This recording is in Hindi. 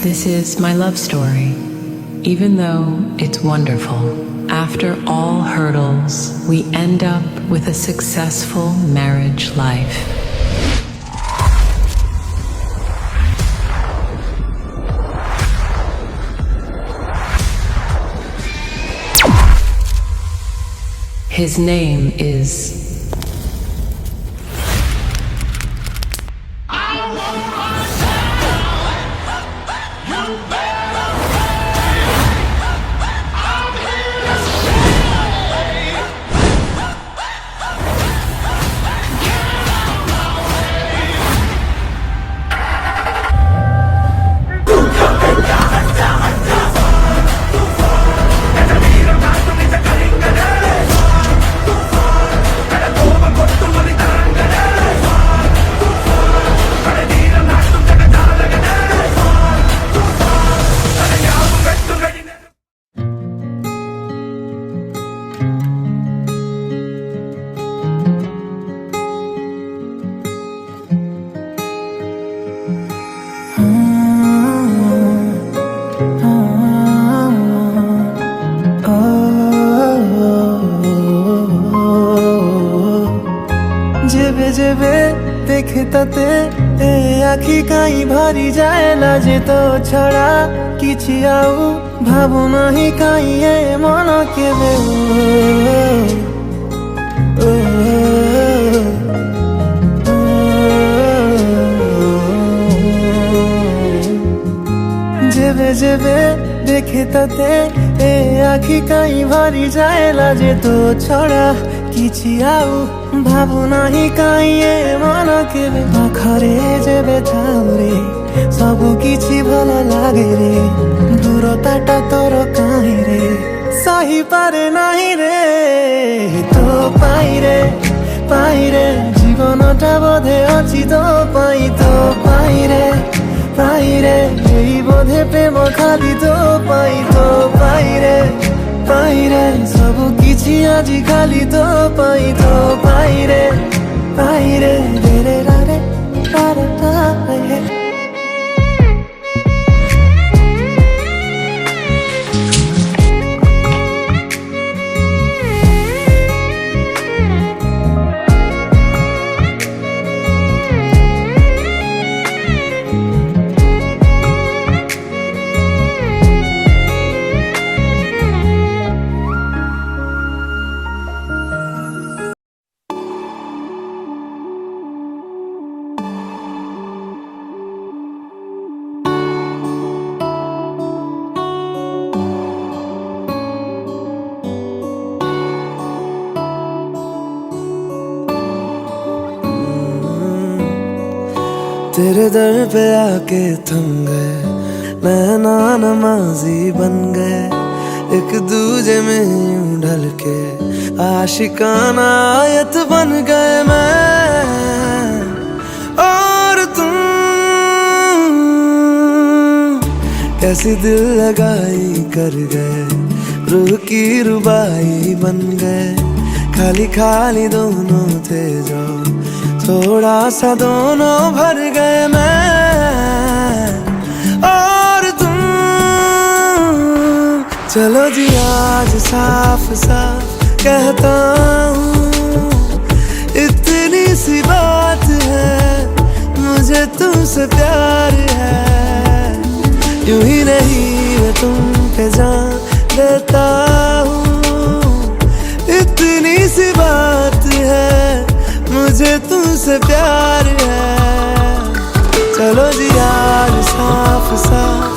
This is my love story. Even though it's wonderful, after all hurdles, we end up with a successful marriage life. His name is जेबे जेबे देखे तते ए आखि काई भरी जाए लाजे तो छड़ा किछि आउ भाबु नाही काई ए मन केबे जेबे जेबे देखे तते ए आखि काई भरी जाए लाजे तो छड़ा किछि आउ भाबु नाही काई ए मन केबे पाखरे जेबे थाउ रे सबु किछि भल लागे रे दूरताटा तोर काई रे सही पारे नाही रे तो पाई रे जीवनटा बोधे अछि तो पाई रे एई बोधे प्रेम खाली तो पाई रे सबु किछि आजि खाली तो पाई रे रे रे रा रे हे तेरे दर पे आके थम गए नैना नमाजी बन गए एक दूजे में यूं ढल के आशिकाना आयत बन गए मैं और तुम कैसी दिल लगाई कर गए रूह की रुबाई बन गए खाली खाली दोनों थे जो थोड़ा सा दोनों भर गए मैं और तुम चलो जी आज साफ साफ कहता हूँ इतनी सी बात है मुझे तुमसे प्यार है यूं ही नहीं मैं तुम पे जान देता हूँ इतनी सी बात है मुझे तुमसे प्यार है चलो जी यार साफ साफ